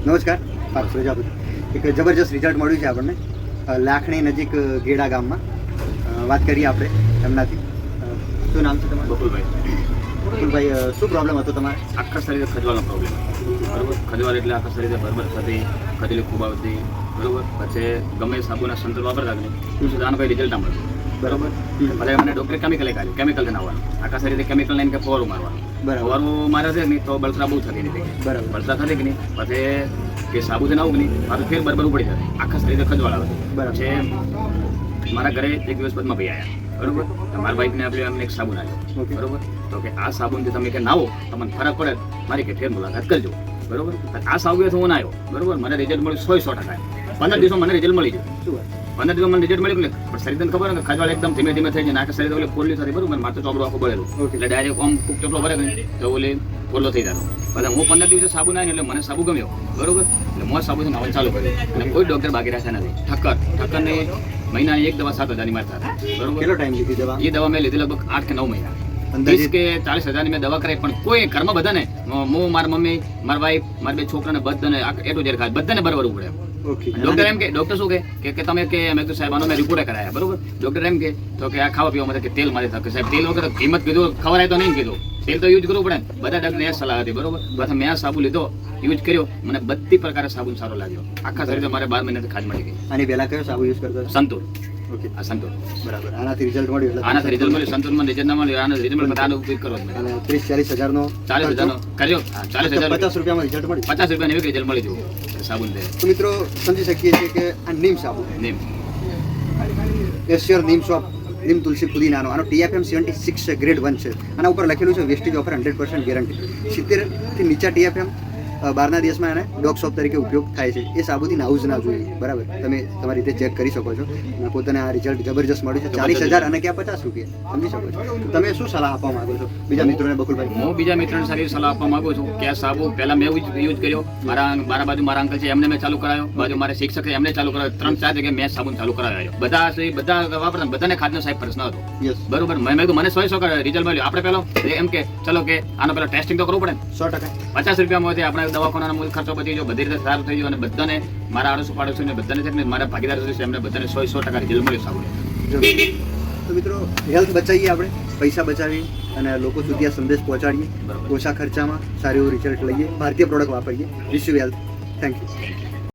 નમસ્કાર, પાર્થ પ્રજાપતિ. એક જબરજસ્ત રિઝલ્ટ મળ્યું છે આપણને લાખણી નજીક ગેડા ગામમાં. વાત કરીએ આપણે એમનાથી. શું નામ છે તમારું? બકુલભાઈ, શું પ્રોબ્લેમ હતો તમારે? આખા શરીરે ખજવાનો પ્રોબ્લેમ, બરોબર. ખજવાળ એટલે આખા શરીરે બરબર થતી, ખજલી ખૂબ આવતી, બરોબર. પછી ગમે સાબુના સંતર વાપરતા નહીં આનું કંઈ રિઝલ્ટ ના મળતું, બરોબર. ભલે મને ડૉક્ટરે કેમિકલ કાઢ્યું, કેમિકલ નાખવાનું, આખા શરીરે કેમિકલ લઈને કે ફોરું મારવાનું. ફોરું મારે છે નહીં તો બળતરા બહુ થતી નથી, બરાબર. બળતરા થતી કે નહીં, પછી કે સાબુ છે આવું કે નહીં, પાછું ફેર બરબર ઉપડી જાય, આખા શરીરે ખજવાળ આવે, બરાબર. છે મારા ઘરે એક દિવસ પદ્મા ભાઈ આવ્યા, બરોબર. મારા વાઈફને આપણે અમને એક સાબુન આવ્યો, બરોબર. તો કે આ સાબુનથી તમે કે નાવો તમને ફરક પડે, મારી કે ફેર મુલાકાત કરજો, બરોબર. આ સાબુથી હું ના આવ્યો, બરોબર. મને રિઝલ્ટ મળ્યું 100%. 15 દિવસમાં મને રિઝલ્ટ મળી ગયું. 15 દિવસમાં મને રિઝલ્ટ મળ્યું ને, પણ શરીરને ખબર ને ખજવાળ એકદમ ધીમે ધીમે થઈ જાય, આખા શરીર ઓલે ફોલ્લી થતી, બરોબર. માથું ચોપડું આખું બળેલું, એટલે ડાયરેક્ટ આમ કુક ચોપડો ભરે ને તો ઓલે ફોલ્લો થઈ જતો. એટલે હું 15 દિવસે સાબુ ના એટલે મને સાબુ ગમ્યો, બરોબર. એટલે હું સાબુથી નાવાનું ચાલુ કર્યું અને કોઈ ડૉક્ટર બાકી રાખ્યા નથી. ઠક્કરની મહિનાની એક દવા 7,000ની મારતા હતા, બરોબર. કેટલો ટાઈમ લીધી દવા? એ દવા મેં લીધી લગભગ 8 કે 9 મહિના. 30 કે 40,000ની મેં દવા કરાવી, પણ કોઈ ઘરમાં બધાને, હું મારી મમ્મી, મારા વાઈફ, મારા 2 છોકરાને બધાને એટલું જેર ખાય, બધાને બરાબર ઉપડે. ડોક્ટર એમ કે, ડોક્ટર શું કે તમે કે મેં તો સાહેબ આનો મેં રિપોર્ટ કરાયા, બરોબર. ડોક્ટર એમ કે તો કે આ ખાવા પીવા માટે કે તેલ મારે થાય, સાહેબ તેલ વગર કિંમત કીધું ખવડાય તો નહીં કીધું, તેલ તો યુઝ કરવું પડે. બધા ડોક્ટરને એ સલાહ હતી, બરોબર. પછી મેં આ સાબુ લીધો, યુઝ કર્યો, મને બધી પ્રકારે સાબુ સારો લાગ્યો. આખા શરીરે મારે 12 મહિનાથી ખાજ મળી ગઈ. આની પહેલા કયો સાબુ યુઝ કરતો? સંતૂર. ઓકે, આ સંતૂર, બરાબર. આનાથી રિઝલ્ટ મળ્યું? આનાથી રિઝલ્ટ મળ્યું. સંતૂરમાં રિઝલ્ટ ના મળ્યું, આનો રિઝલ્ટ મળ્યું, આનો ઉપયોગ કરો. અને 30-40 હજારનો 40,000નો કર્યો. 40,000 50 રૂપિયામાં રિઝલ્ટ મળ્યું. 50 રૂપિયાનું એક રિઝલ્ટ મળી જવું સાબુન છે. તો મિત્રો સમજી શકીએ છીએ કે આ નીમ સાબુ, નીમ એશિયર નીમ શોપ, નીમ તુલસી પુદીનાનો, આનો TFM 76 છે, ગ્રેડ 1 છે. આના ઉપર લખેલું છે વેસ્ટેજ ઓફર 100% ગેરંટી. 70 થી નીચા TFM 12ના દિવસમાં એને ડોગ સોપ તરીકે ઉપયોગ થાય છે. એ સાબુથી નાવું જ ના જોઈએ, બરાબર. તમે તમારી રીતે ચેક કરી શકો છો. અને પોતાને આ રિઝલ્ટ જબરજસ્ત મળ્યું છે. 40,000 અને ક્યાં 50 રૂપિયા, સમજી શકો છો. તો તમે શું સલાહ આપવા માંગો છો બીજા મિત્રોને? બકુલભાઈ, હું બીજા મિત્રોને સારી સલાહ આપવા માંગુ છું કે આ સાબુ પહેલા મેં યુઝ કર્યો, મારા બાજુ મારા અંકલ છે એમને મેં ચાલુ કરાયો, બાજુ મારા શિક્ષક છે એમને ચાલુ કરાયો, 3-4 જગ્યાએ મેં સાબુન ચાલુ કરાવ્યો. બધા વાપરતા, બધાને ખાદ્યનો સાહેબ પ્રશ્ન હતો, બરોબર. મને 100% રિઝલ્ટ મળ્યું. આપણે પેલો એમ કે ચલો કે આનો પેલા ટેસ્ટિંગ તો કરવું પડે. 100%. 50 રૂપિયામાં આપણે દવાખાનાનો મૂળ ખર્ચો બચી ગયો, બધી રીતે સારું થઈ ગયું. અને બધાને મારા આડોશી પાડોશીને બધાને છે ને મારા ભાગીદાર છે એમને બધાને 100% રિઝલ્ટ મળ્યું સાબુન. તો મિત્રો, હેલ્થ બચાવીએ આપણે, પૈસા બચાવીએ અને લોકો સુધી આ સંદેશ પહોંચાડીએ. ઓછા ખર્ચામાં સારું એવું રિઝલ્ટ લઈએ, ભારતીય પ્રોડક્ટ વાપરીએ. Wish you health. Thank you.